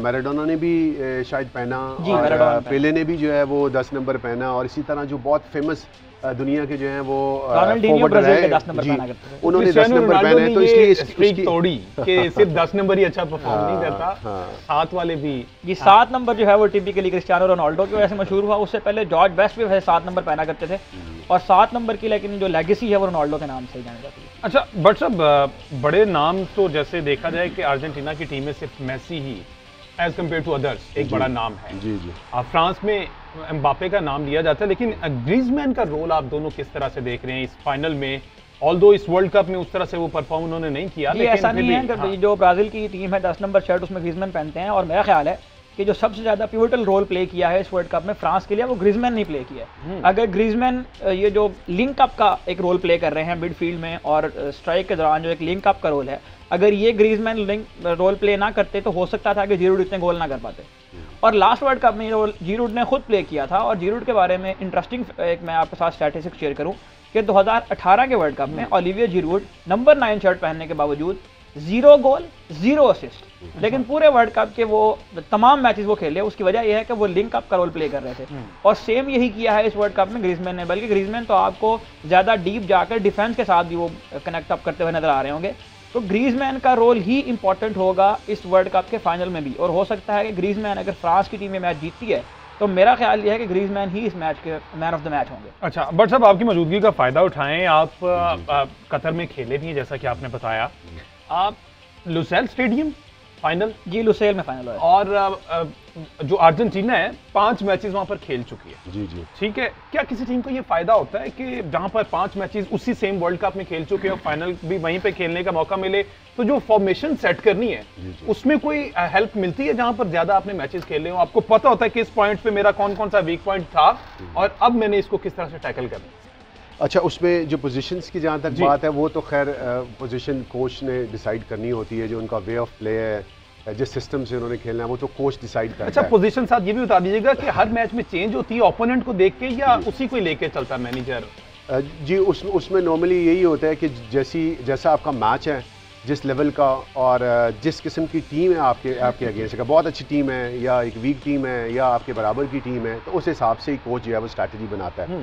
मैराडोना ने भी शायद पहना, और पेले ने भी जो है वो 10 नंबर पहना, और इसी तरह जो बहुत फेमस दुनिया के जो हैं वो फॉरवर्ड रहे, 10 नंबर पहना करते थे, उन्होंने 10 नंबर पहने हैं, तो इसलिए स्ट्रीक तोड़ी कि सिर्फ 10 नंबर ही अच्छा परफॉर्म नहीं करता, 7 वाले भी। ये 7 नंबर जो है वो टिपिकली क्रिस्टियानो रोनाल्डो की वजह से मशहूर हुआ। उससे पहले जॉर्ज बेस्ट भी वैसे 7 नंबर पहना करते थे, और 7 नंबर की लेकिन जो लेगेसी है वो रोनाल्डो के नाम से ही जानी जाती है। अच्छा, बट साहब बड़े नाम तो जैसे देखा जाए कि अर्जेंटीना की टीम में सिर्फ मेसी ही एज कम्पेयर टू अदर्स एक बड़ा नाम है। जी। फ्रांस में एम्बापे का नाम लिया जाता है, लेकिन ग्रीजमैन का रोल आप दोनों किस तरह से देख रहे हैं इस फाइनल में? ऑल्दो इस वर्ल्ड कप में उस तरह से वो परफॉर्म उन्होंने नहीं किया, लेकिन ऐसा नहीं है कि जो ब्राजील की टीम है 10 नंबर शर्ट उसमें ग्रीजमैन पहनते हैं, और मेरा ख्याल है कि जो सबसे ज्यादा पिवटल रोल प्ले किया है इस वर्ल्ड कप में फ्रांस के लिए वो ग्रीजमैन नहीं प्ले किया है। अगर ग्रीजमैन ये जो लिंक अप का एक रोल प्ले कर रहे हैं मिडफील्ड में और स्ट्राइक के दौरान जो एक लिंक अप का रोल है, अगर ये ग्रीजमैन लिंक रोल प्ले ना करते तो हो सकता था कि जीरूड इतने गोल ना कर पाते। और लास्ट वर्ल्ड कप में रोल जीरूड ने खुद प्ले किया था, और जीरूड के बारे में इंटरेस्टिंग एक मैं आपके साथ स्टैटिस्टिक्स शेयर करूं कि 2018 के वर्ल्ड कप में ओलिवियर जीरूड नंबर 9 शर्ट पहनने के बावजूद 0 गोल 0 असिस्ट, लेकिन पूरे वर्ल्ड कप के वो तमाम मैचेस वो खेले। उसकी वजह यह है कि वो लिंक अप का रोल प्ले कर रहे थे, और सेम यही किया है इस वर्ल्ड कप में ग्रीजमैन ने। बल्कि ग्रीजमैन तो आपको ज़्यादा डीप जाकर डिफेंस के साथ भी वो कनेक्ट अप करते हुए नजर आ रहे होंगे। तो ग्रीजमैन का रोल ही इंपॉर्टेंट होगा इस वर्ल्ड कप के फाइनल में भी, और हो सकता है कि ग्रीजमैन अगर फ्रांस की टीम में मैच जीतती है तो मेरा ख्याल ये है कि ग्रीजमैन ही इस मैच के मैन ऑफ द मैच होंगे। अच्छा, बट साहब आपकी मौजूदगी का फायदा उठाएं, आप कतर में खेले भी हैं जैसा कि आपने बताया, आप लुसेल स्टेडियम फाइनल? जी, लुसेल में फाइनल है। और जो अर्जेंटीना है 5 मैचेस वहां पर खेल चुकी है। जी ठीक है, क्या किसी टीम को ये फायदा होता है कि जहां पर 5 मैचेस उसी सेम वर्ल्ड कप में खेल चुके हो, फाइनल भी वहीं पे खेलने का मौका मिले, तो जो फॉर्मेशन सेट करनी है उसमें कोई हेल्प मिलती है? जहां पर ज्यादा आपने मैचेस खेले हो, आपको पता होता है कि इस पॉइंट पे मेरा कौन कौन सा वीक पॉइंट था और अब मैंने इसको किस तरह से टैकल करना। अच्छा, उसमें जो पोजीशंस की जहाँ तक बात है वो तो खैर पोजीशन कोच ने डिसाइड करनी होती है, जो उनका वे ऑफ प्ले है, जिस सिस्टम से उन्होंने खेलना है वो तो कोच डिसाइड करता है। अच्छा, पोजीशन साथ ये भी बता दीजिएगा कि हर मैच में चेंज होती है ओपोनेंट को देख के, या उसी को लेके चलता है मैनेजर? जी, उसमें नॉर्मली यही होता है कि जैसा आपका मैच है, जिस लेवल का और जिस किस्म की टीम है आपके अगेंस्ट का, बहुत अच्छी टीम है या एक वीक टीम है या आपके बराबर की टीम है, तो उस हिसाब से ही कोच जो है वो स्ट्रैटेजी बनाता है।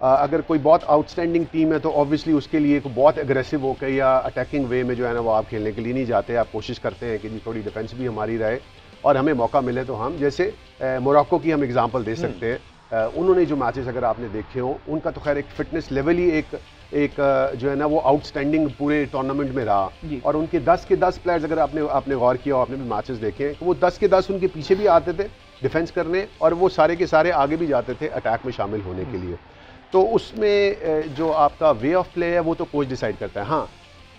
अगर कोई बहुत आउटस्टैंडिंग टीम है तो ऑब्वियसली उसके लिए बहुत एग्रेसिव होकर या अटैकिंग वे में जो है ना वो आप खेलने के लिए नहीं जाते, आप कोशिश करते हैं कि जी थोड़ी डिफेंस भी हमारी रहे और हमें मौका मिले तो हम, जैसे मोरक्को की हम एग्जांपल दे सकते हैं। उन्होंने जो मैचेस अगर आपने देखे हो उनका तो खैर एक फिटनेस लेवल ही एक जो है ना वो आउटस्टैंडिंग पूरे टूर्नामेंट में रहा, और उनके 10 के 10 प्लेयर्स अगर आपने गौर किया हो, आपने भी मैचेस देखे तो वो 10 के 10 उनके पीछे भी आते थे डिफेंस करने, और वो सारे के सारे आगे भी जाते थे अटैक में शामिल होने के लिए। तो उसमें जो आपका वे ऑफ प्ले है वो तो कोच डिसाइड करता है। हाँ,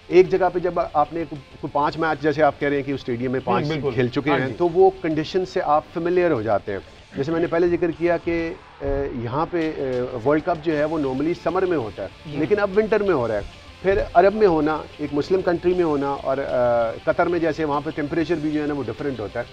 एक जगह पे जब आपने 5 मैच जैसे आप कह रहे हैं कि उस स्टेडियम में 5 खेल चुके हैं तो वो कंडीशन से आप फेमिलियर हो जाते हैं। जैसे मैंने पहले जिक्र किया कि यहाँ पे वर्ल्ड कप जो है वो नॉर्मली समर में होता है, लेकिन अब विंटर में हो रहा है। फिर अरब में होना, एक मुस्लिम कंट्री में होना, और कतर में जैसे वहाँ पे टेम्परेचर भी जो है ना वो डिफरेंट होता है,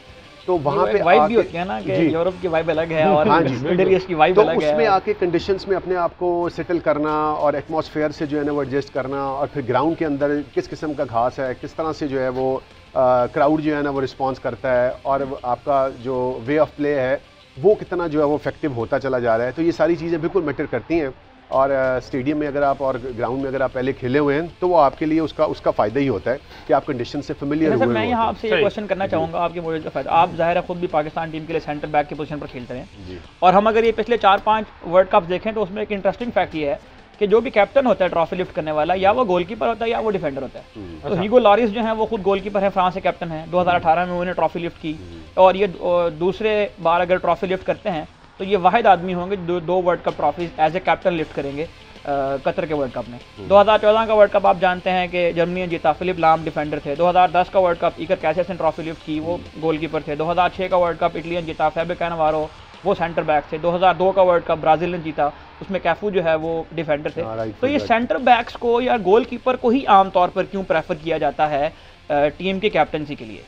तो वहाँ पे वाइब भी होती है ना कि यूरोप की वाइब अलग है और मिडिल ईस्ट की वाइब तो अलग है। उसमें आके कंडीशंस में अपने आप को सेटल करना और एटमॉस्फेयर से जो है ना वो एडजस्ट करना, और फिर ग्राउंड के अंदर किस किस्म का घास है, किस तरह से जो है वो क्राउड जो है ना वो रिस्पॉन्स करता है, और आपका जो वे ऑफ प्ले है वो कितना जो है वो इफेक्टिव होता चला जा रहा है। तो ये सारी चीज़ें बिल्कुल मैटर करती हैं, और स्टेडियम में अगर आप और ग्राउंड में अगर आप पहले खेले हुए हैं तो वो आपके लिए उसका फ़ायदा ही होता है कि आप कंडीशन से फेमिलियर हुए। मैं यहाँ आपसे एक क्वेश्चन करना चाहूँगा आपके मॉडल का फायदा। आप ज़ाहिर है खुद भी पाकिस्तान टीम के लिए सेंटर बैक की पोजीशन पर खेलते हैं, और हम अगर ये पिछले 4-5 वर्ल्ड कप देखें तो उसमें एक इंटरेस्टिंग फैक्ट ये है कि जो भी कैप्टन होता है ट्रॉफी लिफ्ट करने वाला, या वो गोलकीपर होता है या वो डिफेंडर होता है। तो हीगो लॉरिस जो है वो खुद गोलकीपर है, फ्रांस से कैप्टन है, 2018 में उन्होंने ट्रॉफी लिफ्ट की, और ये दूसरे बार अगर ट्रॉफी लिफ्ट करते हैं तो ये वाहिद आदमी होंगे दो world cup trophies as a captain lift करेंगे कतर के वर्ल्ड कप में। 2014 का वर्ल्ड कप आप जानते हैं कि जर्मनी ने जीता, फिलिप लाम डिफेंडर थे। 2010 का वर्ल्ड कप इकर कैसेस ने ट्रॉफी लिफ्ट की, वो गोलकीपर थे। 2006 का वर्ल्ड कप इटली ने जीता, फैबे कैनावारो वो सेंटर बैक थे। 2002 का वर्ल्ड कप ब्राज़ील ने जीता, उसमें कैफू जो है वो डिफेंडर थे। तो ये सेंटर बैक्स को या गोलकीपर को ही आमतौर पर क्यों प्रेफर किया जाता है टीम की कैप्टनसी के लिए?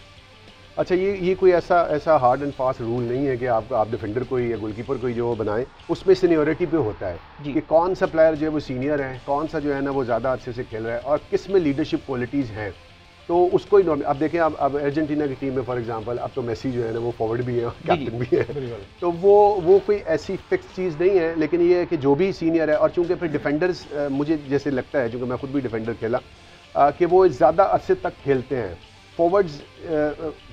अच्छा, ये कोई ऐसा हार्ड एंड फास्ट रूल नहीं है कि आप डिफेंडर को या गोलकीपर को जो बनाएं, उसमें सीनियरिटी पे होता है कि कौन सा प्लेयर जो है वो सीनियर है, कौन सा जो है ना वो ज़्यादा अच्छे से खेल रहा है, और किस में लीडरशिप क्वालिटीज़ हैं, तो उसको ही अब देखें। अब अर्जेंटीना की टीम में फॉर एग्जांपल अब तो मेसी जो है ना वो फॉरवर्ड भी है और कैप्टन भी है, तो वो कोई ऐसी फिक्स चीज़ नहीं है, लेकिन ये है कि जो भी सीनियर है, और चूँकि फिर डिफेंडर्स मुझे जैसे लगता है, चूँकि मैं खुद भी डिफेंडर खेला, कि वो ज़्यादा अरसे तक खेलते हैं। फॉरवर्ड्स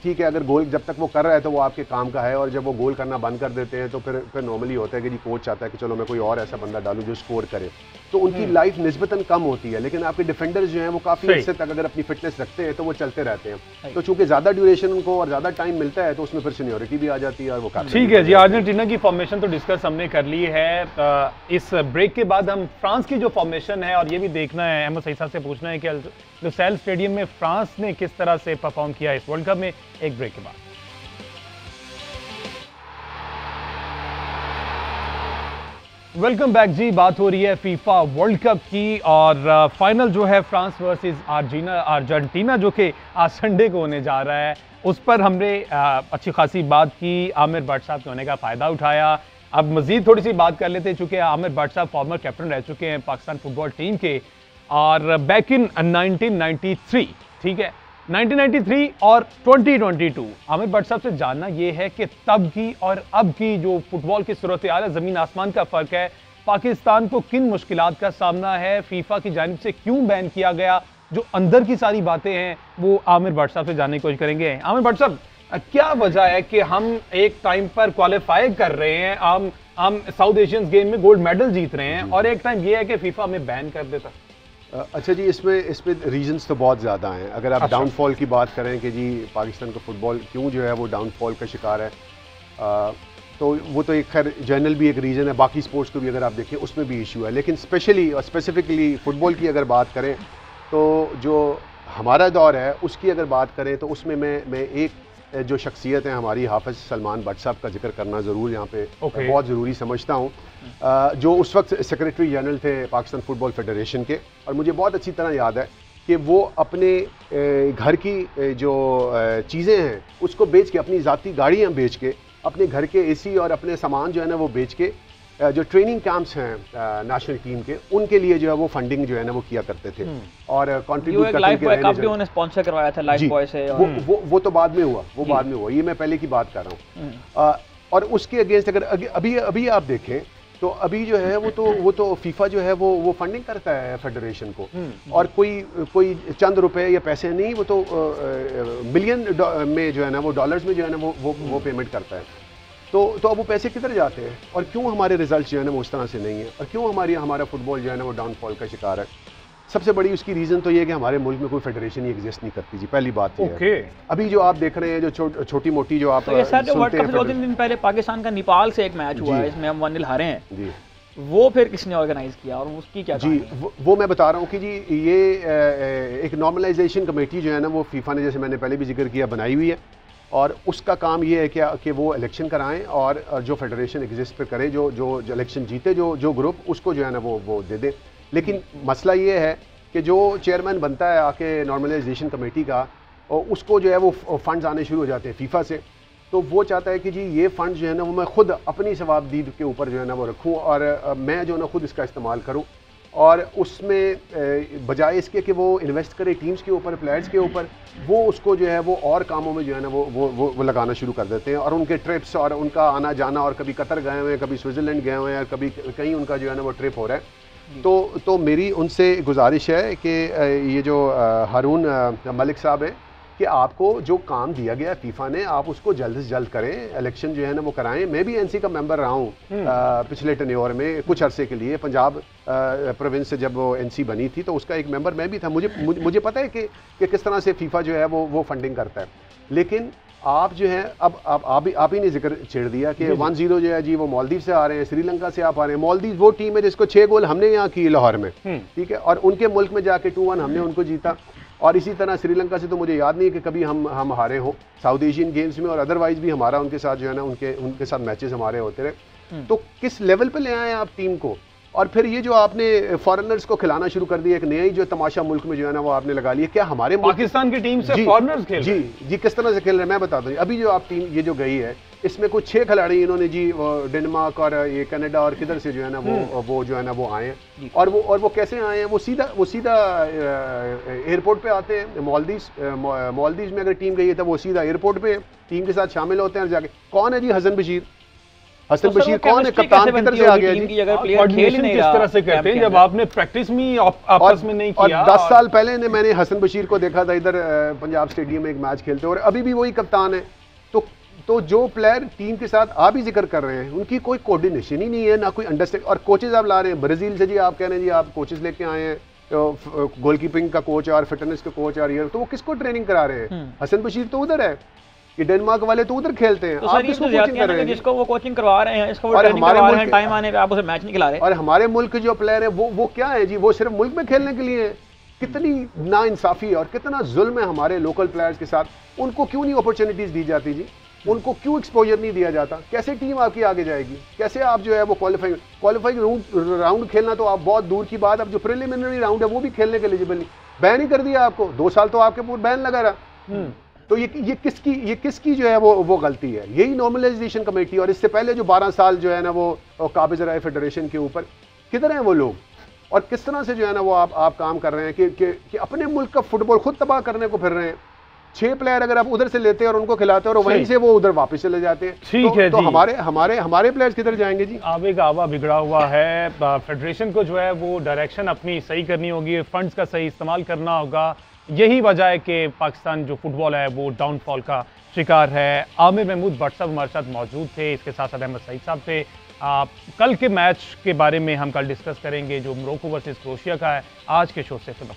ठीक है, अगर गोल जब तक वो कर रहा है तो वो आपके काम का है, और जब वो गोल करना बंद कर देते हैं तो फिर नॉर्मली होता है कि जी कोच चाहता है कि चलो मैं कोई और ऐसा बंदा डालूं जो स्कोर करे, तो उनकी लाइफ निस्बतन कम होती है। लेकिन आपके डिफेंडर्स जो हैं वो काफ़ी अर्से तक अगर अपनी फिटनेस रखते हैं तो वो चलते रहते हैं। तो चूंकि ज़्यादा ड्यूरेशन उनको और ज़्यादा टाइम मिलता है तो उसमें फिर सीनियरिटी भी आ जाती है, और वो ठीक है जी। अर्जेंटीना की फॉर्मेशन तो डिस्कस हमने कर ली है। इस ब्रेक के बाद हम फ्रांस की जो फॉर्मेशन है और ये भी देखना है, अहमद सईद साहब से पूछना है कि लुसैल स्टेडियम में फ्रांस ने किस तरह से परफॉर्म किया इस वर्ल्ड कप में। एक ब्रेक के बाद वेलकम बैक जी। बात हो रही है फीफा वर्ल्ड कप की, और फाइनल जो है फ्रांस वर्सेस अर्जेंटीना जो कि आज संडे को होने जा रहा है, उस पर हमने अच्छी खासी बात की। आमिर भट्ट साहब के होने का फ़ायदा उठाया। अब मज़ीद थोड़ी सी बात कर लेते हैं, चूँकि आमिर भट्ट साहब फॉर्मर कैप्टन रह चुके हैं पाकिस्तान फुटबॉल टीम के, और बैक इन 1993, ठीक है, 1993 और 2022। आमिर भट्ट साहब से जानना यह है कि तब की और अब की जो फुटबॉल की सूरत हाल है, ज़मीन आसमान का फ़र्क है। पाकिस्तान को किन मुश्किलात का सामना है, फीफा की जानिब से क्यों बैन किया गया, जो अंदर की सारी बातें हैं वो आमिर भट्ट साहब से जानने की कोशिश करेंगे। आमिर भट्ट साहब, क्या वजह है कि हम एक टाइम पर क्वालिफाई कर रहे हैं, हम साउथ एशियन गेम में गोल्ड मेडल जीत रहे हैं, और एक टाइम ये है कि फीफा हमें बैन कर देता? अच्छा जी, इसमें रीजंस तो बहुत ज़्यादा हैं। अगर आप डाउनफॉल की बात करें कि जी पाकिस्तान का फुटबॉल क्यों जो है वो डाउनफॉल का शिकार है, तो वो तो एक खैर जनरल भी एक रीज़न है। बाकी स्पोर्ट्स को भी अगर आप देखें उसमें भी इशू है, लेकिन स्पेशली और स्पेसिफिकली फुटबॉल की अगर बात करें तो जो हमारा दौर है उसकी अगर बात करें तो उसमें मैं एक जो शख्सियत है हमारी, हाफिज़ सलमान भट्ट साहब का जिक्र करना ज़रूर यहाँ पे बहुत ज़रूरी समझता हूँ, जो उस वक्त सेक्रेटरी जनरल थे पाकिस्तान फुटबॉल फेडरेशन के। और मुझे बहुत अच्छी तरह याद है कि वो अपने घर की जो चीज़ें हैं उसको बेच के, अपनी ज़ाती गाड़ियाँ बेच के, अपने घर के एसी और अपने सामान जो है ना वो बेच के, जो ट्रेनिंग कैंप्स हैं नेशनल टीम के, उनके लिए जो है वो फंडिंग जो है ना वो किया करते थे और कंट्रीब्यूट करते थे। स्पॉन्सर करवाया था लाइफ बॉय से, वो तो बाद में हुआ, ये मैं पहले की बात कर रहा हूँ। और उसके अगेंस्ट अगर अभी आप देखें तो अभी जो है वो तो फीफा जो है वो फंडिंग करता है फेडरेशन को, और कोई चंद रुपए या पैसे नहीं, वो तो मिलियन में जो है ना, वो डॉलर्स में जो है ना वो पेमेंट करता है। तो अब वो पैसे किधर जाते हैं, और क्यों हमारे रिजल्ट जो है ना वो उस तरह से नहीं है, और क्यों हमारा फुटबॉल जो है ना वो डाउनफॉल का शिकार है। सबसे बड़ी उसकी रीज़न तो ये है कि हमारे मुल्क में कोई फेडरेशन ही एग्जिस्ट नहीं करती जी, पहली बात ये है। अभी जो आप देख रहे हैं जो छोटी मोटी जो आप तो ये सर जो वर्ल्ड कप से 2-3 दिन पहले पाकिस्तान का नेपाल से एक मैच हुआ है, इसमें हम 1-0 हारे हैं जी, वो फिर किसने ऑर्गेनाइज किया और उसकी क्या जी वो मैं बता रहा हूँ कि जी ये एक नॉर्मलाइजेशन कमेटी जो है ना वो फीफा ने, जैसे मैंने पहले भी जिक्र किया, बनाई हुई है, और उसका काम ये है कि वो इलेक्शन कराएं और जो फेडरेशन एग्जिस्ट पे करे, जो इलेक्शन जीते जो ग्रुप, उसको जो है ना वो दे दे। लेकिन मसला ये है कि जो चेयरमैन बनता है आके नॉर्मलाइजेशन कमेटी का, और उसको जो है वो फंड्स आने शुरू हो जाते हैं फीफा से, तो वो चाहता है कि जी ये फंड जो है ना वो मैं खुद अपनी सवाबदीद के ऊपर जो है ना वो रखूं, और मैं जो है ना खुद इसका इस्तेमाल करूं, और उसमें बजाय इसके कि वो इन्वेस्ट करे टीम्स के ऊपर, प्लेयर्स के ऊपर, वो उसको जो है वो और कामों में जो है ना वो लगाना शुरू कर देते हैं, और उनके ट्रिप्स और उनका आना जाना, और कभी कतर गए हुए हैं, कभी स्विट्ज़रलैंड गए हुए हैं, कभी कहीं उनका जो है ना वो ट्रिप हो रहा है। तो मेरी उनसे गुजारिश है कि ये जो हारून मलिक साहब है, कि आपको जो काम दिया गया फीफा ने, आप उसको जल्द से जल्द करें, इलेक्शन जो है ना वो कराएं। मैं भी एनसी का मेंबर रहा हूँ पिछले टेन्योर में कुछ अरसे के लिए, पंजाब प्रोविंस से जब वो एनसी बनी थी तो उसका एक मेंबर मैं भी था। मुझे पता है कि किस तरह से फीफा जो है वो फंडिंग करता है। लेकिन आप जो है अब आप ही ने जिक्र छेड़ दिया कि 1-0 जो है जी वो मालदीव से आ रहे हैं, श्रीलंका से आप आ रहे हैं। मालदीव वो टीम है जिसको 6 गोल हमने यहाँ की लाहौर में, ठीक है, और उनके मुल्क में जाके 2-1 हमने उनको जीता। और इसी तरह श्रीलंका से तो मुझे याद नहीं है कि कभी हम हारे हों साउथ एशियन गेम्स में, और अदरवाइज भी हमारा उनके साथ जो है ना उनके साथ मैचेस हमारे होते रहे। तो किस लेवल पे ले आए आप टीम को, और फिर ये जो आपने फॉरेनर्स को खिलाना शुरू कर दिया, एक नया ही जो तमाशा मुल्क में जो है ना वो आपने लगा लिया। क्या हमारे पाकिस्तान की टीम से फॉरेनर्स खेल रहे हैं? जी किस तरह से खेल रहे हैं मैं बताता हूँ। अभी जो आप टीम ये जो गई है, इसमें कुछ 6 खिलाड़ी इन्होंने जी डेनमार्क और ये कनाडा और किधर से जो है ना वो जो है ना वो आए हैं, और वो कैसे आए हैं, वो सीधा एयरपोर्ट पे आते हैं। मालदीव में अगर टीम गई है तो वो सीधा एयरपोर्ट पे टीम के साथ शामिल होते हैं, और जाके कौन है जी हसन बशीर कौन है, कप्तान किधर से आ गया जी? कोऑर्डिनेशन किस तरह से करते हैं जब आपने प्रैक्टिस में आपस में नहीं किया? और 10 साल पहले ने मैंने हसन बशीर को देखा था इधर पंजाब स्टेडियम में एक मैच खेलते, और अभी भी वही कप्तान है। तो जो प्लेयर टीम के साथ आप ही जिक्र कर रहे हैं, उनकी कोई कोऑर्डिनेशन ही नहीं है, ना कोई अंडरस्टैंड। और कोचेज आप ला रहे हैं ब्राजील से जी, आप कह रहे हैं जी आप कोचेज लेके आए हैं, तो गोलकीपिंग का कोच और फिटनेस का कोच, और ये तो वो किसको ट्रेनिंग करा रहे हैं? हसन बशीर तो उधर है, ये डेनमार्क वाले तो उधर खेलते हैं, आप किसको कोचिंग कर रहे हैं? जिसको वो कोचिंग करवा रहे हैं, इसको वो ट्रेनिंग करवा रहे हैं, टाइम आने पे आप उसे मैच नहीं खिला रहे। और हमारे मुल्क के जो प्लेयर है वो क्या है जी, वो सिर्फ मुल्क में खेलने के लिए है। कितनी नाइंसाफी और कितना जुल्म है हमारे लोकल प्लेयर्स के साथ। उनको क्यों नहीं अपॉर्चुनिटीज दी जाती जी? उनको क्यों एक्सपोजर नहीं दिया जाता? कैसे टीम आपकी आगे जाएगी? कैसे आप जो है वो क्वालिफाइंग राउंड खेलना तो आप बहुत दूर की बात, अब जो प्रिलिमिनरी राउंड है वो भी खेलने के एलिजिबल नहीं, बैन ही कर दिया आपको। 2 साल तो आपके पूरे बैन लगा रहा। तो ये किसकी जो है वो गलती है? यही नॉर्मलाइजेशन कमेटी। और इससे पहले जो 12 साल जो है ना वो काबिज रहे फेडरेशन के ऊपर, किधर हैं वो लोग? और किस तरह से जो है ना वो आप काम कर रहे हैं कि अपने मुल्क का फुटबॉल खुद तबाह करने को फिर रहे हैं। 6 प्लेयर अगर आप उधर से लेते हैं और उनको खिलाते हैं और वहीं से वो उधर वापस चले जाते हैं, ठीक है तो हमारे प्लेयर्स किधर जाएंगे जी? आवेग आवा बिगड़ा हुआ है। फेडरेशन को जो है वो डायरेक्शन अपनी सही करनी होगी, फंड्स का सही इस्तेमाल करना होगा। यही वजह है कि पाकिस्तान जो फुटबॉल है वो डाउनफॉल का शिकार है। आमिर महमूद भट्ट साहब हमारे साथ मौजूद थे, इसके साथ साथ अहमद सईद साहब थे। कल के मैच के बारे में हम कल डिस्कस करेंगे जो मोरक्को वर्सेस क्रोएशिया का है। आज के शो से इतना।